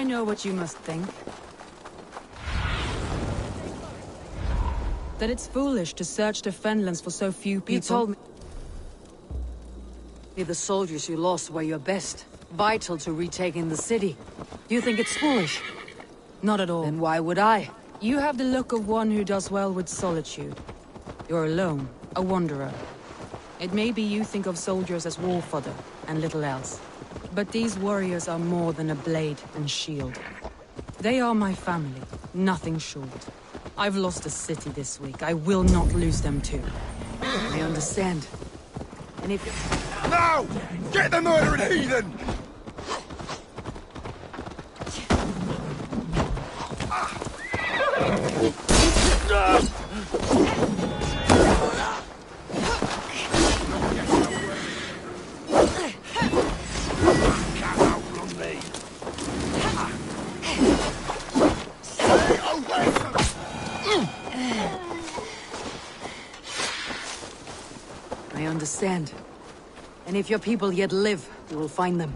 know what you must think. That it's foolish to search the Fenlands for so few people. You told me the soldiers you lost were your best. Vital to retaking the city. Do you think it's foolish? Not at all. Then why would I? You have the look of one who does well with solitude. You're alone, a wanderer. It may be you think of soldiers as war fodder, and little else. But these warriors are more than a blade and shield. They are my family, nothing short. I've lost a city this week. I will not lose them too. I understand. And if... Now! Get the murdering heathen! I understand. And if your people yet live, you will find them.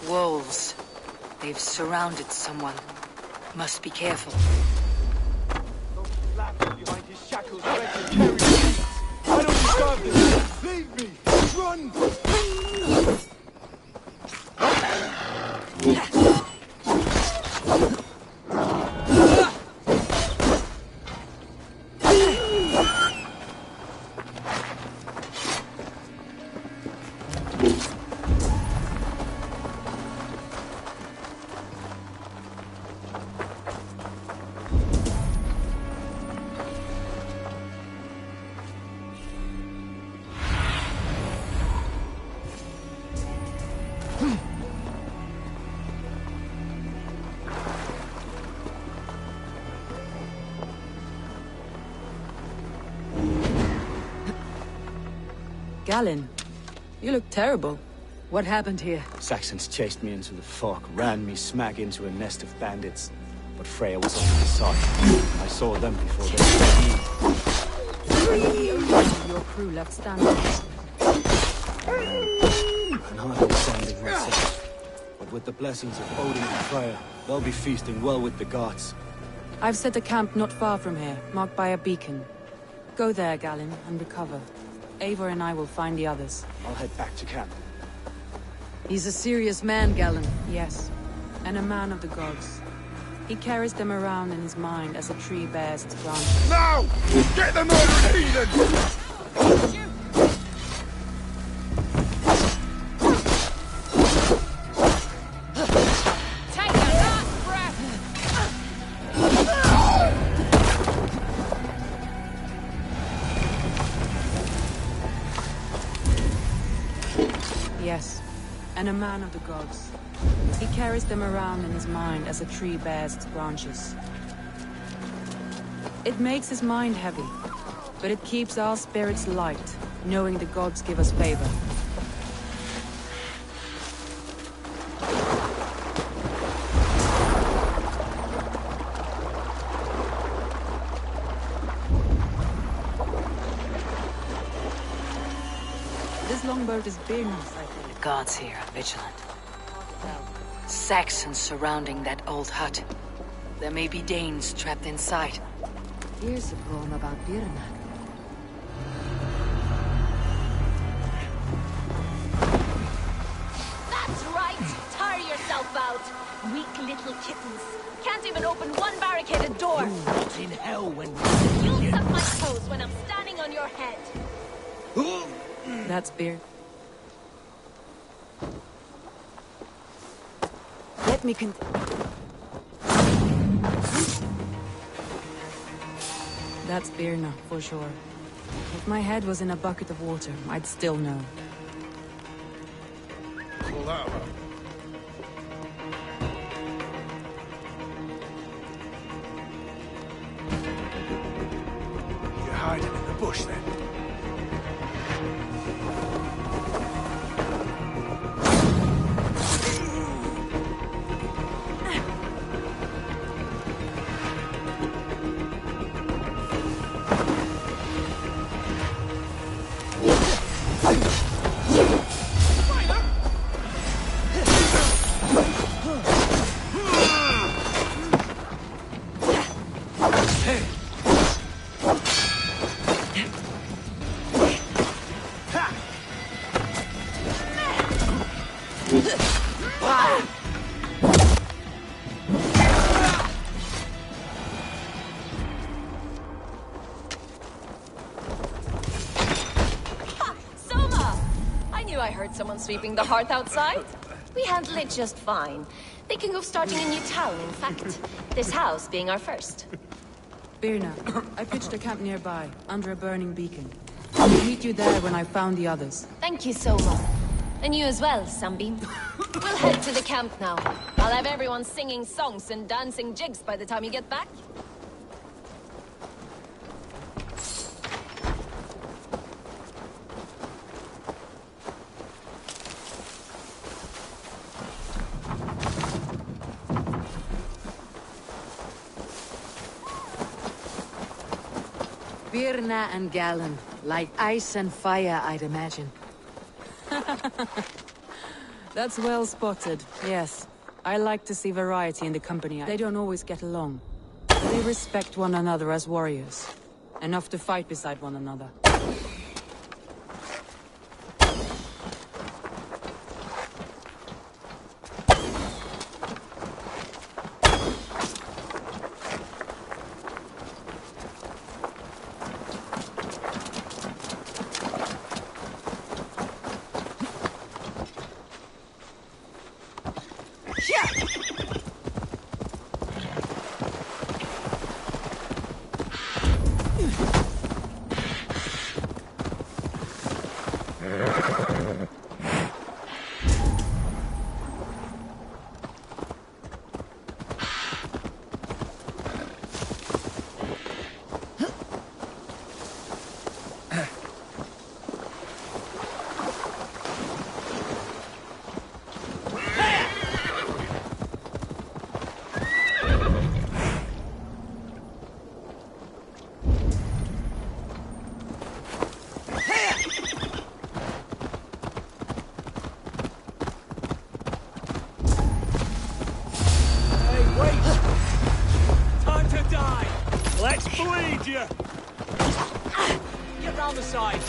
Wolves. They've surrounded someone. Must be careful. Behind his shackles, ready to carry me. I don't deserve this. Leave me. Run. Galen, you look terrible. What happened here? Saxons chased me into the fog, ran me smack into a nest of bandits. But Freya was on my side. I saw them before they saw me. The only one of your crew left standing. I'm hardly standing myself. But with the blessings of Odin and Freya, they'll be feasting well with the gods. I've set a camp not far from here, marked by a beacon. Go there, Galen, and recover. Eivor and I will find the others. I'll head back to camp. He's a serious man, Galen. Yes, and a man of the gods. He carries them around in his mind as a tree bears its branches. Now! Get the murdering heathen! Yes, and a man of the gods. He carries them around in his mind as a tree bears its branches. It makes his mind heavy, but it keeps our spirits light, knowing the gods give us favor. This longboat is big, I think. The gods here are vigilant. Saxons surrounding that old hut. There may be Danes trapped inside. Here's a poem about Birna. That's right! Tire yourself out! Weak little kittens. Can't even open one barricaded door! What in hell when You'll suck my toes when I'm standing on your head! That's beer. Let me That's Birna, for sure. If my head was in a bucket of water, I'd still know. Pull that up. You're hiding in the bush then? Someone sweeping the hearth outside? We handle it just fine. Thinking of starting a new town, in fact. This house being our first. Birna, I pitched a camp nearby, under a burning beacon. I'll meet you there when I've found the others. Thank you so much. And you as well, Sunbeam. We'll head to the camp now. I'll have everyone singing songs and dancing jigs by the time you get back. Birna and Galen, like ice and fire, I'd imagine. That's well spotted, yes. I like to see variety in the company. They don't always get along. But they respect one another as warriors. Enough to fight beside one another. Get round the side.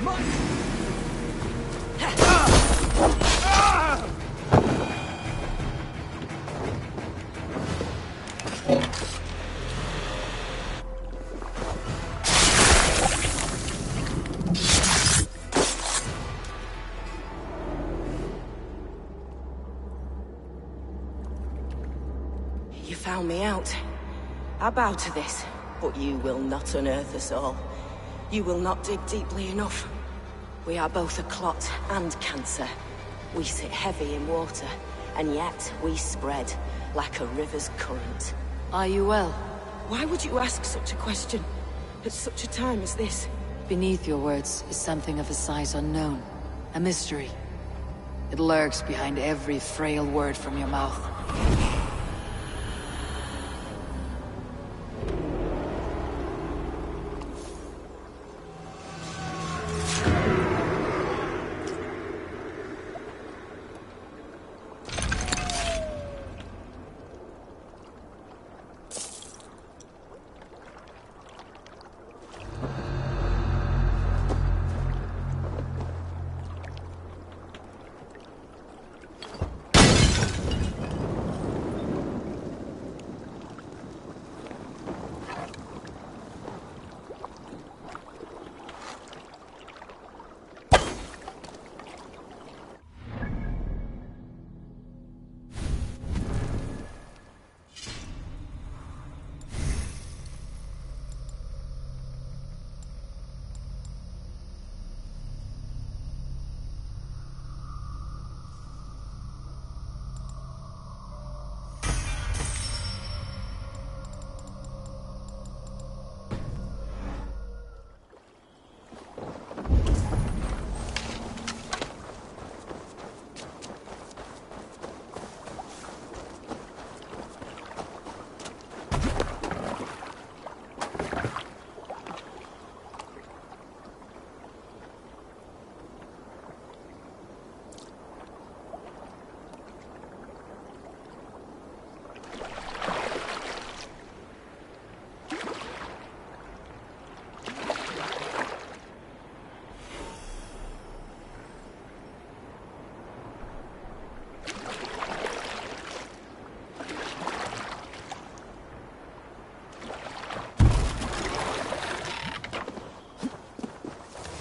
You found me out. I bow to this, but you will not unearth us all. You will not dig deeply enough. We are both a clot and cancer. We sit heavy in water, and yet we spread like a river's current. Are you well? Why would you ask such a question at such a time as this? Beneath your words is something of a size unknown. A mystery. It lurks behind every frail word from your mouth.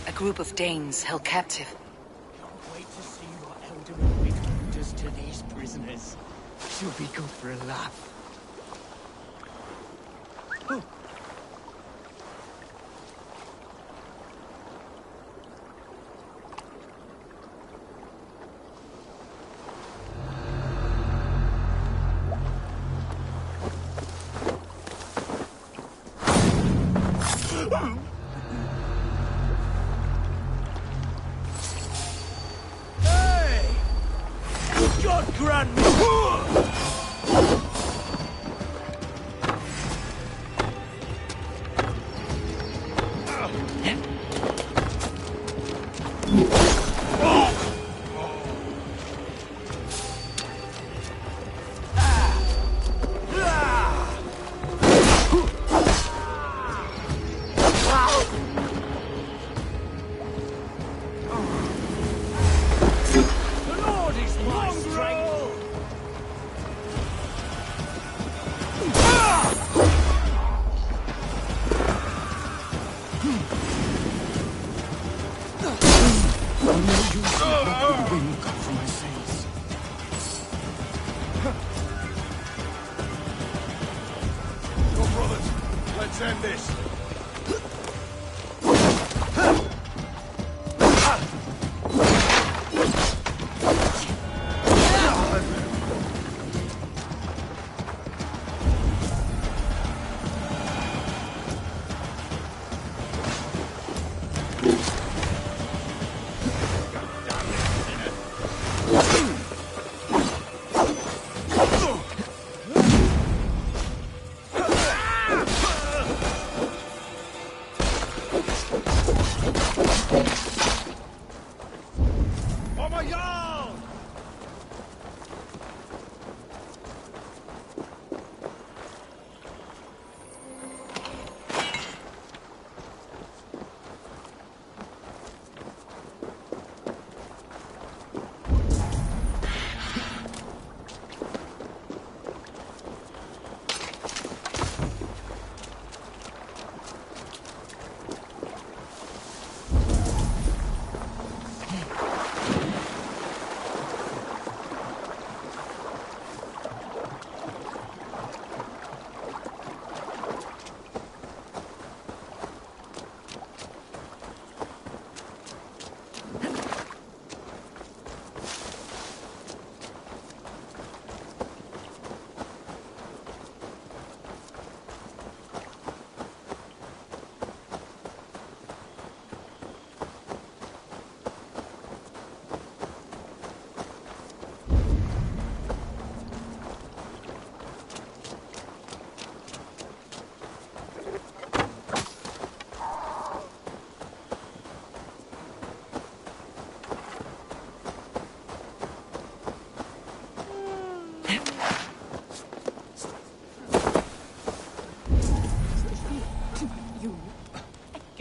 A group of Danes held captive. Can't wait to see what Elderman Bigfoot does to these prisoners. She'll be good for a laugh.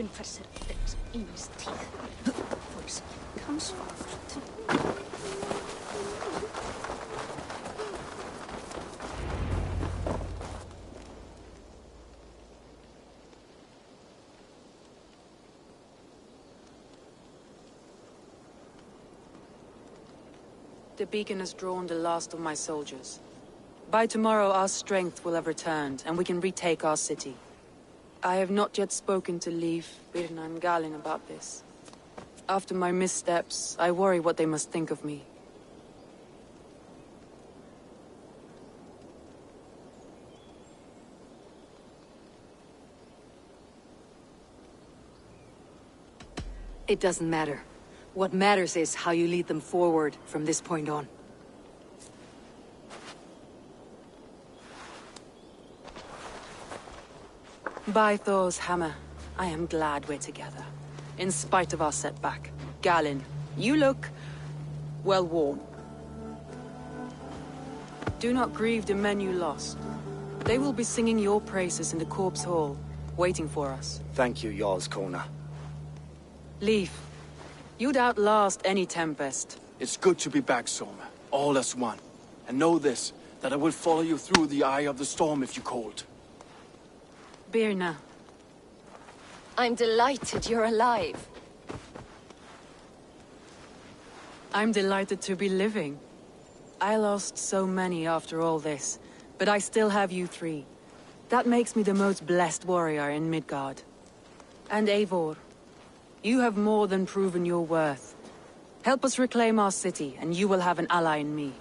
Things in his teeth. Voice comes forward. The beacon has drawn the last of my soldiers. By tomorrow our strength will have returned, and we can retake our city. I have not yet spoken to Leif, Birna and Galin about this. After my missteps, I worry what they must think of me. It doesn't matter. What matters is how you lead them forward from this point on. By Thor's hammer, I am glad we're together. In spite of our setback. Galin, you look... well, warm. Do not grieve the men you lost. They will be singing your praises in the Corpse Hall, waiting for us. Thank you, Jarl's Kona. Leif, you'd outlast any tempest. It's good to be back, Soma. All as one. And know this, that I will follow you through the eye of the storm if you called. Birna. I'm delighted you're alive. I'm delighted to be living. I lost so many after all this, but I still have you three. That makes me the most blessed warrior in Midgard. And Eivor, you have more than proven your worth. Help us reclaim our city, and you will have an ally in me.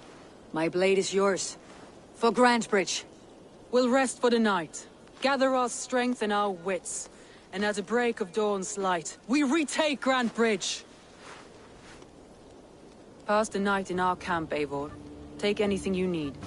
My blade is yours. For Grantebridge. We'll rest for the night, gather our strength and our wits, and at the break of dawn's light, we retake Grantebridge! Pass the night in our camp, Eivor. Take anything you need.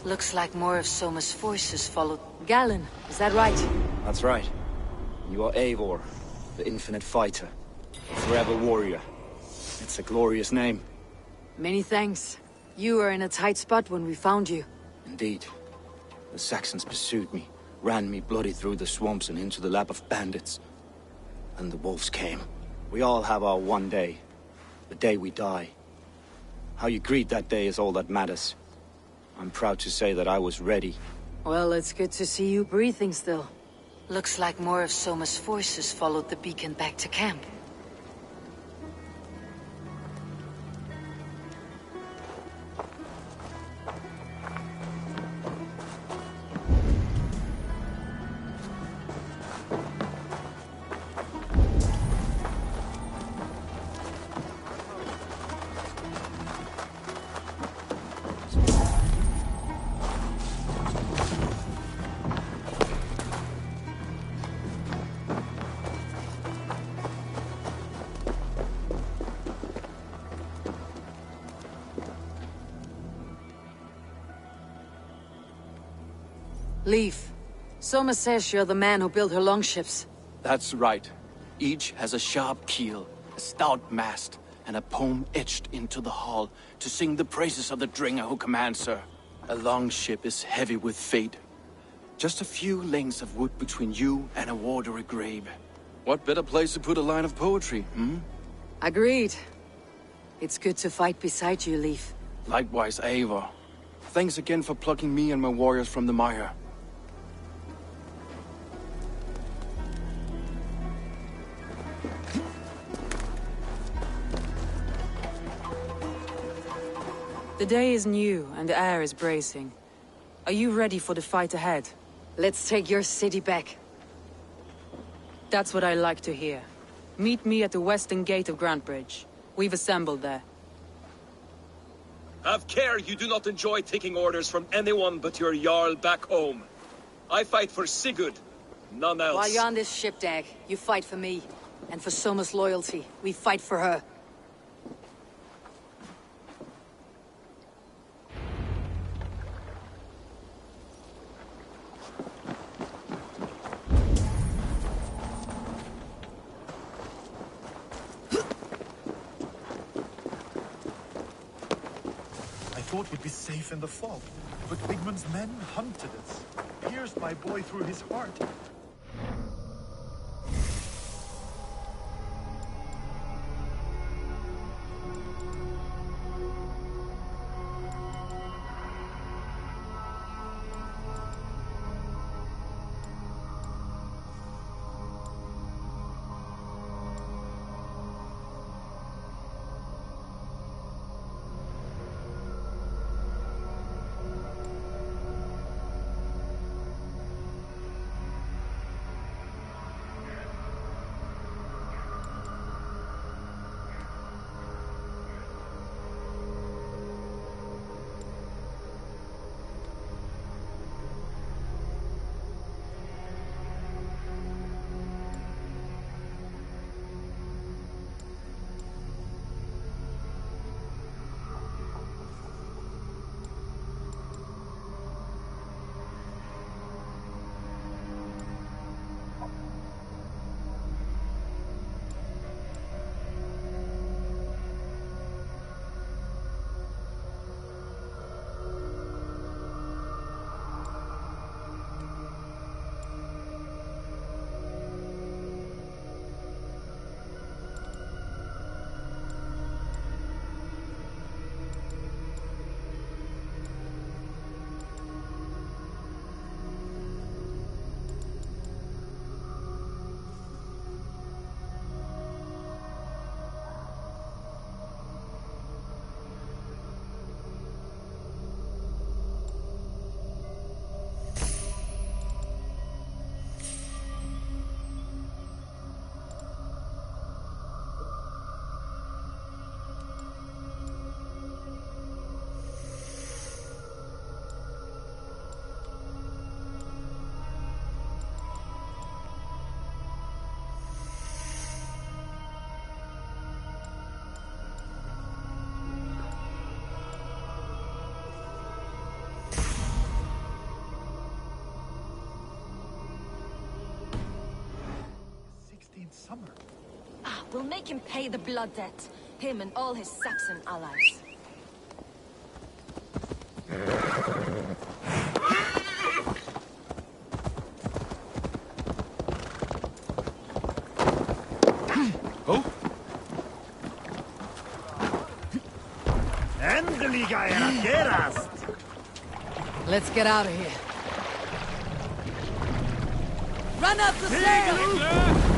Looks like more of Soma's voices followed. Galin, is that right? That's right. You are Eivor, the infinite fighter. A forever warrior. It's a glorious name. Many thanks. You were in a tight spot when we found you. Indeed. The Saxons pursued me, ran me bloody through the swamps and into the lap of bandits. And the wolves came. We all have our one day. The day we die. How you greet that day is all that matters. I'm proud to say that I was ready. Well, it's good to see you breathing still. Looks like more of Soma's voices followed the beacon back to camp. Leif, Soma says you're the man who built her longships. That's right. Each has a sharp keel, a stout mast, and a poem etched into the hull to sing the praises of the Dringer who commands her. A longship is heavy with fate. Just a few lengths of wood between you and a watery grave. What better place to put a line of poetry, hmm? Agreed. It's good to fight beside you, Leif. Likewise, Eivor. Thanks again for plucking me and my warriors from the mire. The day is new, and the air is bracing. Are you ready for the fight ahead? Let's take your city back. That's what I like to hear. Meet me at the western gate of Grantebridge. We've assembled there. Have care you do not enjoy taking orders from anyone but your Jarl back home. I fight for Sigurd, none else. While you're on this ship, Dag, you fight for me. And for Soma's loyalty, we fight for her. thought we'd be safe in the fog, but Wigmund's men hunted us, pierced my boy through his heart. Summer. We'll make him pay the blood debt. Him and all his Saxon allies. Oh? Endeliga era gerast! Let's get out of here. Run up the stairs!